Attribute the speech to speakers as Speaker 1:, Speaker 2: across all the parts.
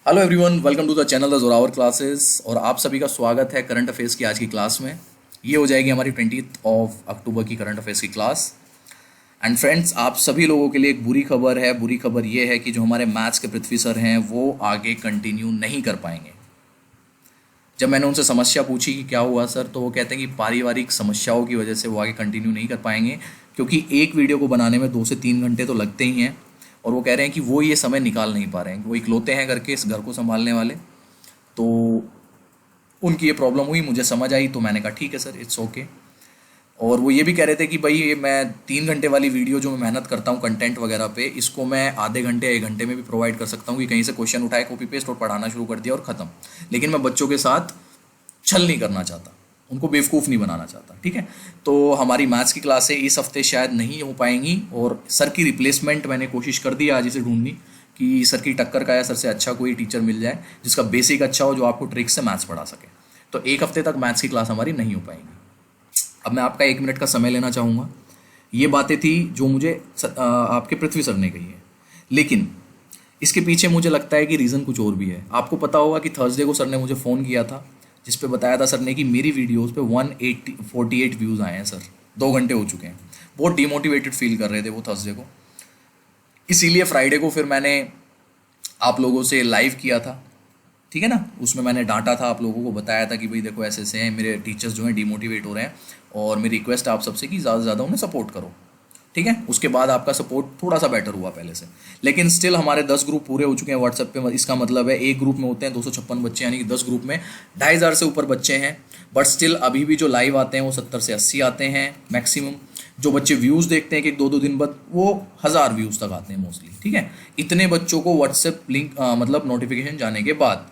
Speaker 1: Hello everyone, welcome to the channel the Zorawar classes. और आप सभी का स्वागत है करंट अफेयर्स की आज की क्लास में। ये हो जाएगी हमारी 20 अक्टूबर की करंट अफेयर्स की क्लास। एंड फ्रेंड्स, आप सभी लोगों के लिए एक बुरी खबर है। बुरी खबर ये है कि जो हमारे मैथ्स के पृथ्वी सर हैं वो आगे कंटिन्यू नहीं कर पाएंगे। जब मैंने उनसे समस्या पूछी कि क्या हुआ सर, तो वो कहते हैं कि पारिवारिक समस्याओं की वजह से वो आगे कंटिन्यू नहीं कर पाएंगे, क्योंकि एक वीडियो को बनाने में 2 से 3 घंटे तो लगते ही हैं। और वो कह रहे हैं कि वो ये समय निकाल नहीं पा रहे हैं, वो इकलौते हैं करके इस घर को संभालने वाले। तो उनकी ये प्रॉब्लम हुई, मुझे समझ आई, तो मैंने कहा ठीक है सर, इट्स ओके। और वो ये भी कह रहे थे कि भाई ये मैं 3 घंटे वाली वीडियो जो मैं मेहनत करता हूँ कंटेंट वगैरह पे, इसको मैं आधे घंटे 1 घंटे में भी प्रोवाइड कर सकता हूँ कि कहीं से क्वेश्चन उठाए, कॉपी पेस्ट और पढ़ाना शुरू कर दिया और ख़त्म। लेकिन मैं बच्चों के साथ छल नहीं करना चाहता, उनको बेवकूफ़ नहीं बनाना चाहता। ठीक है, तो हमारी मैथ्स की क्लासें इस हफ्ते शायद नहीं हो पाएंगी। और सर की रिप्लेसमेंट मैंने कोशिश कर दी आज इसे ढूंढनी कि सर की टक्कर का या सर से अच्छा कोई टीचर मिल जाए जिसका बेसिक अच्छा हो, जो आपको ट्रिक से मैथ्स पढ़ा सके। तो एक हफ्ते तक मैथ्स की क्लास हमारी नहीं हो पाएंगी। अब मैं आपका 1 मिनट का समय लेना चाहूँगा। ये बातें थी जो मुझे आपके पृथ्वी सर ने कही है, लेकिन इसके पीछे मुझे लगता है कि रीज़न कुछ और भी है। आपको पता होगा कि थर्सडे को सर ने मुझे फ़ोन किया था, जिस पे बताया था सर ने कि मेरी वीडियोस पे 148 व्यूज़ आए हैं सर, 2 घंटे हो चुके हैं। बहुत डिमोटिवेटेड फील कर रहे थे वो थर्सडे को। इसीलिए फ्राइडे को फिर मैंने आप लोगों से लाइव किया था, ठीक है ना। उसमें मैंने डांटा था, आप लोगों को बताया था कि भाई देखो ऐसे ऐसे हैं, मेरे टीचर्स जो हैं डिमोटिवेट हो रहे हैं, और मेरी रिक्वेस्ट आप सबसे कि ज़्यादा से ज़्यादा उन्हें सपोर्ट करो। ठीक है, उसके बाद आपका सपोर्ट थोड़ा सा बेटर हुआ पहले से, लेकिन स्टिल हमारे 10 ग्रुप पूरे हो चुके हैं व्हाट्सएप पे। इसका मतलब है एक ग्रुप में होते हैं 256 बच्चे, यानी कि 10 ग्रुप में 2500 से ऊपर बच्चे हैं। बट स्टिल अभी भी जो लाइव आते हैं वो 70 से 80 आते हैं मैक्सिमम। जो बच्चे व्यूज़ देखते हैं कि 2-2 दिन बाद, वो 1000 व्यूज़ तक आते हैं मोस्टली। ठीक है, इतने बच्चों को व्हाट्सएप लिंक मतलब नोटिफिकेशन जाने के बाद,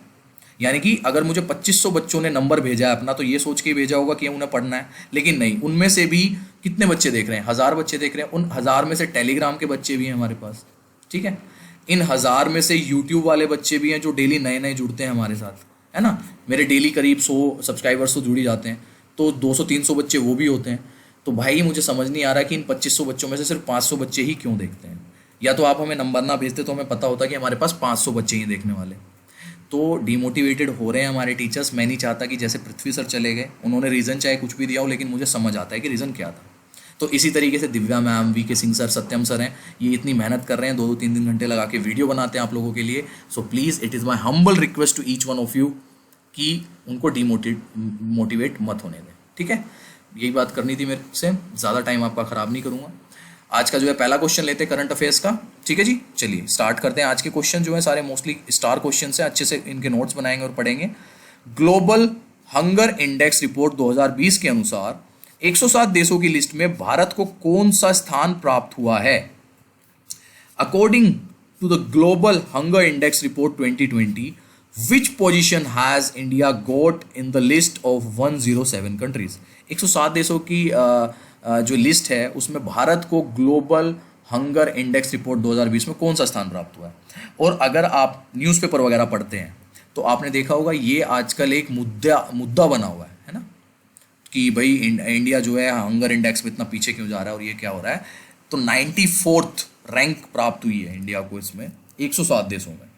Speaker 1: यानी कि अगर मुझे 2500 बच्चों ने नंबर भेजा है अपना, तो ये सोच के भेजा होगा कि उन्हें पढ़ना है। लेकिन नहीं, उनमें से भी कितने बच्चे देख रहे हैं? 1000 बच्चे देख रहे हैं। उन 1000 में से टेलीग्राम के बच्चे भी हैं हमारे पास। ठीक है, इन 1000 में से यूट्यूब वाले बच्चे भी हैं जो डेली नए नए जुड़ते हैं हमारे साथ, है ना। मेरे डेली करीब 100 सब्सक्राइबर्स तो जुड़ ही जाते हैं, तो 200-300 बच्चे वो भी होते हैं। तो भाई मुझे समझ नहीं आ रहा कि इन 2500 बच्चों में से सिर्फ 500 बच्चे ही क्यों देखते हैं। या तो आप हमें नंबर ना भेजते तो हमें पता होता कि हमारे पास 500 बच्चे ही देखने वाले। तो डीमोटिवेटेड हो रहे हैं हमारे टीचर्स। मैं नहीं चाहता कि जैसे पृथ्वी सर चले गए, उन्होंने रीज़न चाहे कुछ भी दिया हो, लेकिन मुझे समझ आता है कि रीज़न क्या था। तो इसी तरीके से दिव्या मैम, वी के सिंह सर, सत्यम सर हैं, ये इतनी मेहनत कर रहे हैं, 2-2 3 घंटे लगा के वीडियो बनाते हैं आप लोगों के लिए। So please, it is my humble request to each one of you कि उनको मोटिवेट मत होने दें। ठीक है, यही बात करनी थी मेरे से। ज़्यादा टाइम आपका ख़राब नहीं करूँगा। आज का जो है पहला क्वेश्चन लेते हैं करंट अफेयर्स का। ठीक है जी, चलिए स्टार्ट करते हैं। आज के क्वेश्चन जो है सारे मोस्टली स्टार क्वेश्चन है, अच्छे से इनके नोट्स बनाएंगे और पढ़ेंगे। ग्लोबल हंगर इंडेक्स रिपोर्ट 2020 के अनुसार 107 देशों की लिस्ट में भारत को कौन सा स्थान प्राप्त हुआ है? According to the global hunger index report 2020, which position has India got in the list of 107 countries? 107 देशों की जो लिस्ट है उसमें भारत को ग्लोबल हंगर इंडेक्स रिपोर्ट 2020 में कौन सा स्थान प्राप्त हुआ है? और अगर आप न्यूज़पेपर वगैरह पढ़ते हैं तो आपने देखा होगा ये आजकल एक मुद्दा बना हुआ है ना, कि भाई इंडिया जो है हंगर इंडेक्स में इतना पीछे क्यों जा रहा है और ये क्या हो रहा है। तो 94th रैंक प्राप्त हुई है इंडिया को इसमें 107 देशों में।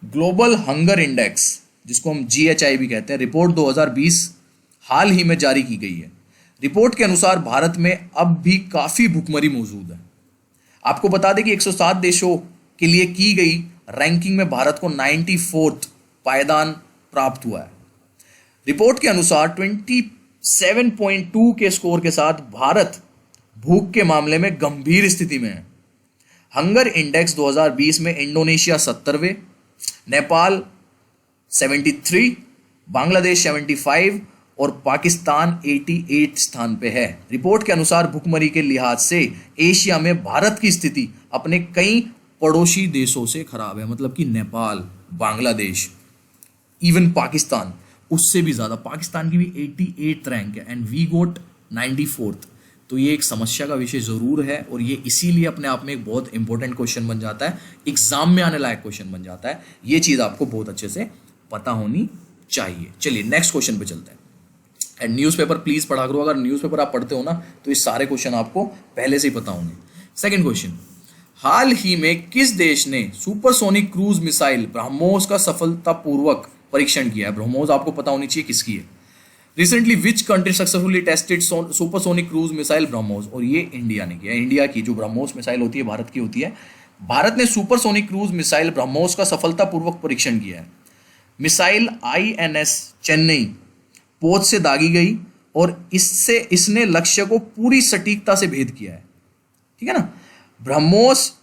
Speaker 1: ग्लोबल हंगर इंडेक्स, जिसको हम GHI भी कहते हैं, रिपोर्ट 2020 हाल ही में जारी की गई है। रिपोर्ट के अनुसार भारत में अब भी काफ़ी भुखमरी मौजूद है। आपको बता दें कि 107 देशों के लिए की गई रैंकिंग में भारत को 94th पायदान प्राप्त हुआ है। रिपोर्ट के अनुसार 27.2 के स्कोर के साथ भारत भूख के मामले में गंभीर स्थिति में है। हंगर इंडेक्स 2020 में इंडोनेशिया 70वें, नेपाल 73, बांग्लादेश 75 और पाकिस्तान 88 स्थान पे है। रिपोर्ट के अनुसार भुखमरी के लिहाज से एशिया में भारत की स्थिति अपने कई पड़ोसी देशों से खराब है। मतलब कि नेपाल, बांग्लादेश, इवन पाकिस्तान, उससे भी ज़्यादा। पाकिस्तान की भी 88th रैंक है एंड वी गोट 94th। तो ये एक समस्या का विषय ज़रूर है, और ये इसीलिए अपने आप में एक बहुत इंपॉर्टेंट क्वेश्चन बन जाता है, एग्जाम में आने लायक क्वेश्चन बन जाता है। ये चीज़ आपको बहुत अच्छे से पता होनी चाहिए। चलिए नेक्स्ट क्वेश्चन पे चलते हैं। एंड न्यूज़पेपर प्लीज़ पढ़ा करो। अगर न्यूज़पेपर आप पढ़ते हो ना, तो ये सारे क्वेश्चन आपको पहले से ही पता होंगे। सेकंड क्वेश्चन, हाल ही में किस देश ने सुपरसोनिक क्रूज मिसाइल ब्रह्मोस का सफलतापूर्वक परीक्षण किया है? ब्रह्मोस आपको पता होनी चाहिए किसकी है। Recently which country successfully tested supersonic cruise missile BrahMos? और ये इंडिया ने किया। इंडिया की जो ब्रह्मोस मिसाइल होती है भारत की होती है। भारत ने सुपरसोनिक क्रूज मिसाइल ब्रह्मोस का सफलतापूर्वक परीक्षण किया है। मिसाइल INS चेन्नई पोत से दागी गई और इसने लक्ष्य को पूरी सटीकता से भेद किया है। ठीक है ना। ब्रह्मोस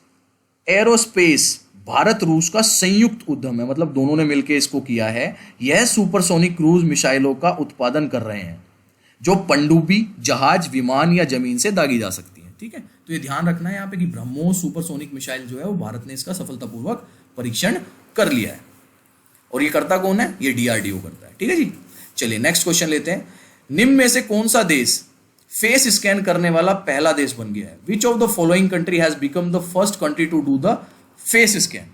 Speaker 1: एरोस्पेस भारत रूस का संयुक्त उद्यम है, मतलब दोनों ने मिलकर इसको किया है। यह सुपरसोनिक क्रूज मिसाइलों का उत्पादन कर रहे हैं जो पनडुब्बी, जहाज, विमान या जमीन से दागी जा सकती है। ठीक है, तो ये ध्यान रखना है यहाँ पे कि ब्रह्मोस सुपरसोनिक मिसाइल जो है वो भारत ने इसका सफलतापूर्वक परीक्षण कर लिया है। और ये करता कौन है? ये DRDO करता है। ठीक है जी। चलिए नेक्स्ट क्वेश्चन लेते हैं। निम्न में से कौन सा देश फेस स्कैन करने वाला पहला देश बन गया है? Which of the following country has become the first country to do the face scan?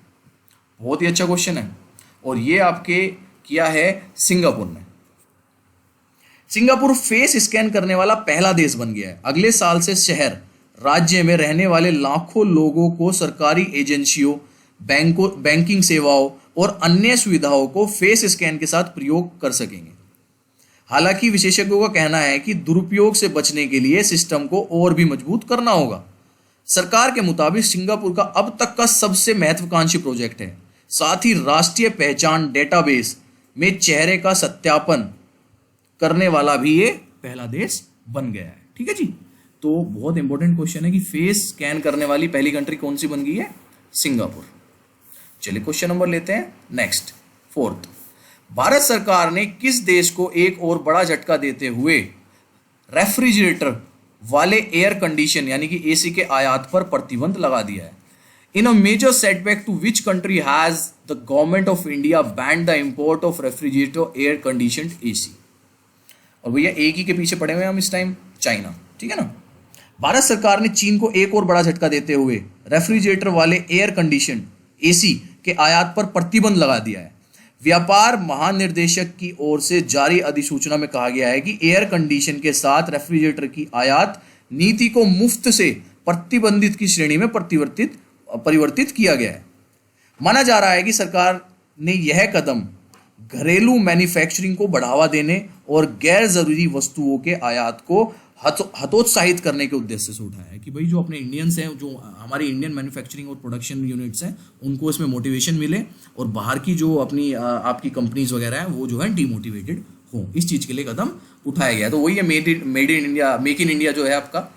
Speaker 1: बहुत ही अच्छा क्वेश्चन है और ये आपके किया है सिंगापुर ने। सिंगापुर फेस स्कैन करने वाला पहला देश बन गया है। अगले साल से शहर राज्य में रहने वाले लाखों लोगों को सरकारी एजेंसियों, बैंकिंग सेवाओं और अन्य सुविधाओं को फेस स्कैन के साथ प्रयोग कर सकेंगे। हालांकि विशेषज्ञों का कहना है कि दुरुपयोग से बचने के लिए सिस्टम को और भी मजबूत करना होगा। सरकार के मुताबिक सिंगापुर का अब तक का सबसे महत्वाकांक्षी प्रोजेक्ट है। साथ ही राष्ट्रीय पहचान डेटाबेस में चेहरे का सत्यापन करने वाला भी ये पहला देश बन गया है। ठीक है जी। तो बहुत इंपॉर्टेंट क्वेश्चन है कि फेस स्कैन करने वाली पहली कंट्री कौन सी बन गई है? सिंगापुर। चलिए क्वेश्चन नंबर लेते हैं नेक्स्ट, 4th। भारत सरकार ने किस देश को एक और बड़ा झटका देते हुए रेफ्रिजरेटर वाले एयर कंडीशन यानी कि AC के आयात पर प्रतिबंध लगा दिया है? In a major setback to which country has the government of India banned the import of refrigerator air conditioned AC? और भैया एक ही के पीछे पड़े हुए हैं हम इस टाइम, चाइना। ठीक है ना। भारत सरकार ने चीन को एक और बड़ा झटका देते हुए रेफ्रिजरेटर वाले एयर कंडीशन AC के आयात पर प्रतिबंध लगा दिया है। व्यापार महानिर्देशक की ओर से जारी अधिसूचना में कहा गया है कि एयर कंडीशन के साथ रेफ्रिजरेटर की आयात नीति को मुफ्त से प्रतिबंधित की श्रेणी में परिवर्तित किया गया है। माना जा रहा है कि सरकार ने यह कदम घरेलू मैन्युफैक्चरिंग को बढ़ावा देने और गैर जरूरी वस्तुओं के आयात को हतोत्साहित करने के उद्देश्य से उठाया है कि भाई जो अपने इंडियंस हैं, जो हमारी इंडियन मैन्युफैक्चरिंग और प्रोडक्शन यूनिट्स हैं, उनको इसमें मोटिवेशन मिले और बाहर की जो अपनी आपकी कंपनीज वगैरह हैं वो जो है डीमोटिवेटेड हों। इस चीज़ के लिए कदम उठाया गया। तो वही है made in India, make in India जो है आपका,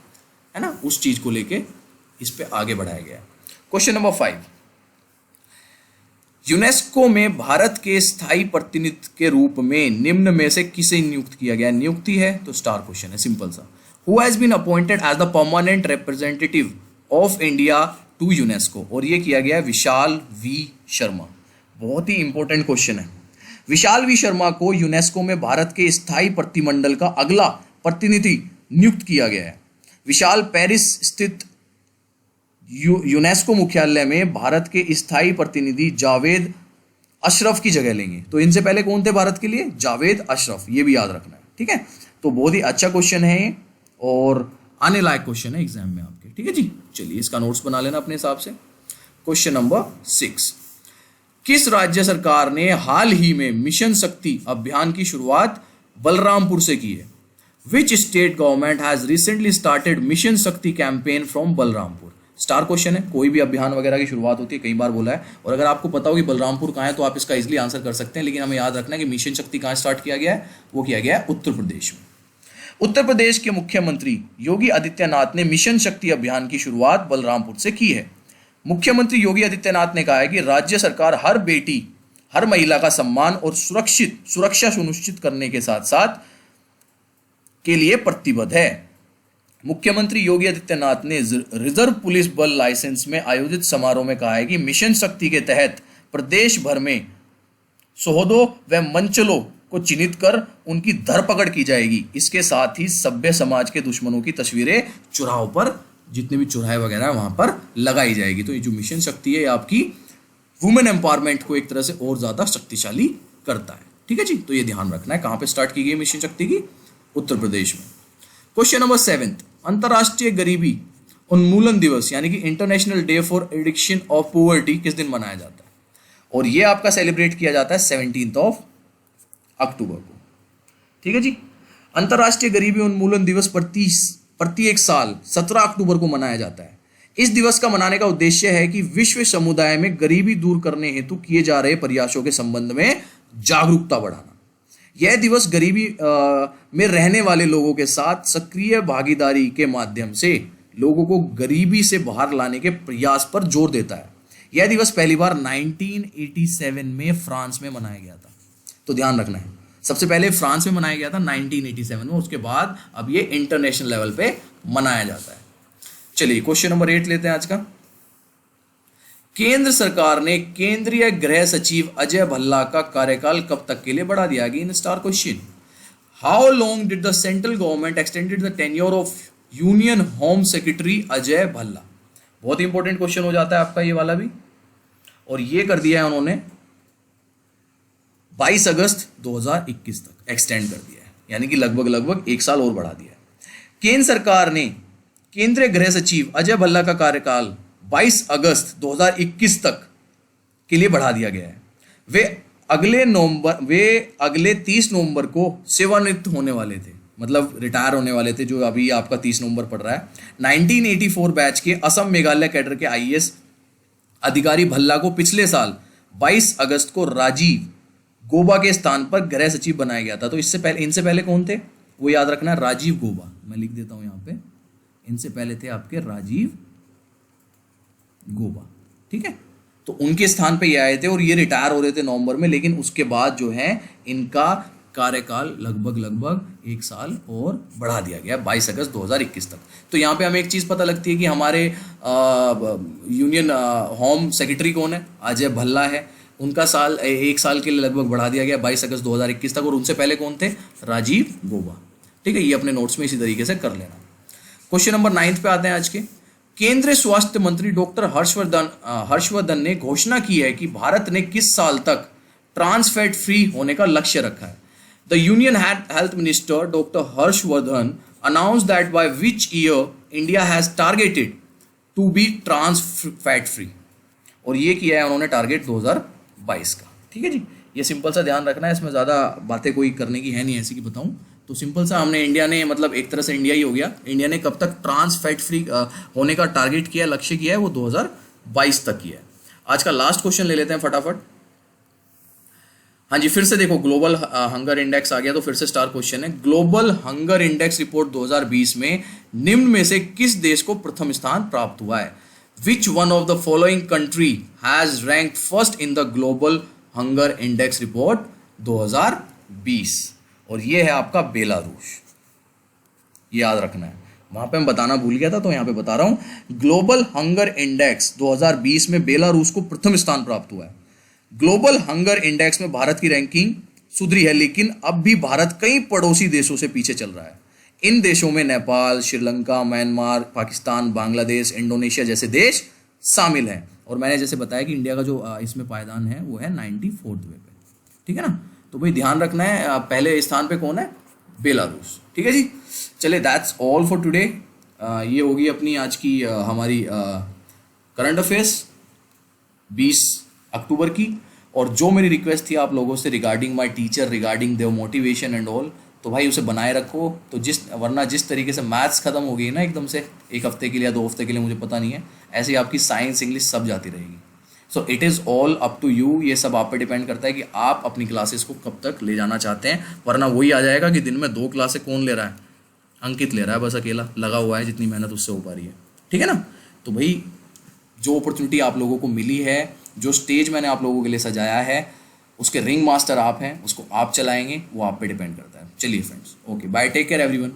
Speaker 1: है ना, उस चीज़ को लेके इस पर आगे बढ़ाया गया। Question number 5। यूनेस्को में भारत के स्थायी प्रतिनिधि के रूप में निम्न में से किसे नियुक्त किया गया? नियुक्ति है तो स्टार क्वेश्चन है, सिंपल सा। Who has been appointed as the permanent representative of India to UNESCO? और ये किया गया विशाल V शर्मा। बहुत ही इंपॉर्टेंट क्वेश्चन है। विशाल V शर्मा को यूनेस्को में भारत के स्थायी प्रतिनिधिमंडल का अगला प्रतिनिधि नियुक्त किया गया है। विशाल पेरिस स्थित यूनेस्को मुख्यालय में भारत के स्थायी प्रतिनिधि जावेद अशरफ की जगह लेंगे। तो इनसे पहले कौन थे भारत के लिए? जावेद अशरफ। ये भी याद रखना है। ठीक है, तो बहुत ही अच्छा क्वेश्चन है ये और आने लायक क्वेश्चन है एग्जाम में आपके। ठीक है जी। चलिए इसका नोट्स बना लेना अपने हिसाब से। Question number 6। किस राज्य सरकार ने हाल ही में मिशन शक्ति अभियान की शुरुआत बलरामपुर से की है? Which state government has recently started mission Shakti campaign from Balrampur? Star question है। कोई भी अभियान वगैरह की शुरुआत होती है, कई बार बोला है, और अगर आपको पता हो कि बलरामपुर कहाँ है तो आप इसका इजीली आंसर कर सकते हैं। लेकिन हमें याद रखना है कि मिशन शक्ति कहाँ स्टार्ट किया गया है? वो किया गया है उत्तर प्रदेश में। उत्तर प्रदेश के मुख्यमंत्री योगी आदित्यनाथ ने मिशन शक्ति अभियान की शुरुआत बलरामपुर से की है। मुख्यमंत्री योगी आदित्यनाथ ने कहा है कि राज्य सरकार हर बेटी, हर महिला का सम्मान और सुरक्षा सुनिश्चित करने के साथ साथ के लिए प्रतिबद्ध है। मुख्यमंत्री योगी आदित्यनाथ ने रिजर्व पुलिस बल लाइसेंस में आयोजित समारोह में कहा है कि मिशन शक्ति के तहत प्रदेश भर में शोहदों व मंचलों को चिन्हित कर उनकी धरपकड़ की जाएगी। इसके साथ ही सभ्य समाज के दुश्मनों की तस्वीरें चौराहों पर, जितने भी चौराहे वगैरह है वहां पर लगाई जाएगी। तो ये जो मिशन शक्ति है आपकी वुमेन एम्पावरमेंट को एक तरह से और ज्यादा शक्तिशाली करता है। ठीक है जी। तो ये ध्यान रखना है कहां पे स्टार्ट की गई मिशन शक्ति की? उत्तर प्रदेश में। Question number 7। अंतर्राष्ट्रीय गरीबी उन्मूलन दिवस यानी कि international day for addiction of poverty किस दिन मनाया जाता है? और ये आपका सेलिब्रेट किया जाता है 17 अक्टूबर को। ठीक है जी। अंतर्राष्ट्रीय गरीबी उन्मूलन दिवस प्रत्येक साल 17 अक्टूबर को मनाया जाता है। इस दिवस का मनाने का उद्देश्य है कि विश्व समुदाय में गरीबी दूर करने हेतु किए जा रहे प्रयासों के संबंध में जागरूकता बढ़ाना। यह दिवस गरीबी में रहने वाले लोगों के साथ सक्रिय भागीदारी के माध्यम से लोगों को गरीबी से बाहर लाने के प्रयास पर जोर देता है। यह दिवस पहली बार 1987 में फ्रांस में मनाया गया था, तो ध्यान रखना है। सबसे पहले फ्रांस में मनाया गया था 1987 में, उसके बाद अब ये इंटरनेशनल लेवल पे मनाया जाता है। चलिए क्वेश्चन नंबर 8 लेते हैं आज का। केंद्र सरकार ने केंद्रीय गृह सचिव अजय भल्ला का कार्यकाल कब तक के लिए बढ़ा दिया? Again star question. How long did the central government extended the tenure of union home secretary Ajay Bhalla? बहुत इंपॉर्टेंट क्वेश्चन हो जाता है आपका ये वाला भी, और ये कर दिया है उन्होंने 22 अगस्त 2021 तक एक्सटेंड कर दिया है, यानी कि लगभग 1 साल और बढ़ा दिया है। केंद्र सरकार ने केंद्रीय गृह सचिव अजय भल्ला का कार्यकाल 22 अगस्त 2021 तक के लिए बढ़ा दिया गया है। वे अगले 30 नवंबर को सेवानिवृत्त होने वाले थे, मतलब रिटायर होने वाले थे, जो अभी आपका 30 नवंबर पड़ रहा है। 1984 बैच के असम मेघालय कैडर के आईएएस अधिकारी भल्ला को पिछले साल 22 अगस्त को राजीव गोबा के स्थान पर गृह सचिव बनाया गया था। तो इनसे पहले कौन थे वो याद रखना है, राजीव गोबा। मैं लिख देता हूं यहां पे, इनसे पहले थे आपके राजीव गोबा। ठीक है, तो उनके स्थान पे ये आए थे और ये रिटायर हो रहे थे नवंबर में, लेकिन उसके बाद जो है इनका कार्यकाल लगभग 1 साल और बढ़ा दिया गया 22 अगस्त 2021 तक। तो यहाँ पे हमें एक चीज़ पता लगती है कि हमारे यूनियन होम सेक्रेटरी कौन है? अजय भल्ला है। उनका 1 साल के लिए लगभग बढ़ा दिया गया 22 अगस्त 2021 तक, और उनसे पहले कौन थे? राजीव गोबा। ठीक है, ये अपने नोट्स में इसी तरीके से कर लेना। क्वेश्चन नंबर 9 पे आते हैं आज के। केंद्रीय स्वास्थ्य मंत्री डॉक्टर हर्षवर्धन ने घोषणा की है कि भारत ने किस साल तक ट्रांस फैट फ्री होने का लक्ष्य रखा है? The Union Health Minister Dr. Harshvardhan announced that by which year India has targeted to be trans fat free, और ये किया है उन्होंने टारगेट 2022 का। ठीक है जी, ये सिंपल सा ध्यान रखना है, इसमें ज़्यादा बातें कोई करने की है नहीं ऐसी कि बताऊं। तो सिंपल सा हमने इंडिया ने, मतलब एक तरह से इंडिया ही हो गया, इंडिया ने कब तक ट्रांस फैट फ्री होने का टारगेट किया, लक्ष्य किया है, वो 2022 तक किया है। आज का लास्ट क्वेश्चन ले लेते हैं फटाफट। हाँ जी, फिर से देखो ग्लोबल हंगर इंडेक्स आ गया, तो फिर से स्टार क्वेश्चन है। ग्लोबल हंगर इंडेक्स रिपोर्ट 2020 में निम्न में से किस देश को प्रथम स्थान प्राप्त हुआ है? Which one of the following country has ranked first in the global hunger index report 2020? और ये है आपका बेलारूस। याद रखना है, वहां पे मैं बताना भूल गया था तो यहाँ पे बता रहा हूं। ग्लोबल हंगर इंडेक्स 2020 में बेलारूस को प्रथम स्थान प्राप्त हुआ है। ग्लोबल हंगर इंडेक्स में भारत की रैंकिंग सुधरी है, लेकिन अब भी भारत कई पड़ोसी देशों से पीछे चल रहा है। इन देशों में नेपाल, श्रीलंका, म्यांमार, पाकिस्तान, बांग्लादेश, इंडोनेशिया जैसे देश शामिल हैं। और मैंने जैसे बताया कि इंडिया का जो इसमें पायदान है वो है 94वें पे। ठीक है ना, तो भाई ध्यान रखना है, पहले स्थान पे कौन है? बेलारूस। ठीक है जी, चलिए दैट्स ऑल फॉर टुडे। ये होगी अपनी आज की हमारी करंट अफेयर्स 20 अक्टूबर की। और जो मेरी रिक्वेस्ट थी आप लोगों से regarding my teacher, regarding their motivation and all, तो भाई उसे बनाए रखो। तो वरना जिस तरीके से मैथ्स खत्म हो गई ना एकदम से, 1 हफ्ते के लिए या 2 हफ्ते के लिए, मुझे पता नहीं है, ऐसे ही आपकी साइंस, इंग्लिश सब जाती रहेगी। So it is all up to you. ये सब आप पे डिपेंड करता है कि आप अपनी क्लासेस को कब तक ले जाना चाहते हैं, वरना वही आ जाएगा कि दिन में 2 क्लासें कौन ले रहा है? अंकित ले रहा है, बस अकेला लगा हुआ है, जितनी मेहनत उससे हो पा रही है। ठीक है ना, तो भाई जो अपॉर्चुनिटी आप लोगों को मिली है, जो स्टेज मैंने आप लोगों के लिए सजाया है, उसके रिंग मास्टर आप हैं, उसको आप चलाएंगे, वो आप पे डिपेंड करता है। चलिए friends, okay bye, take care everyone.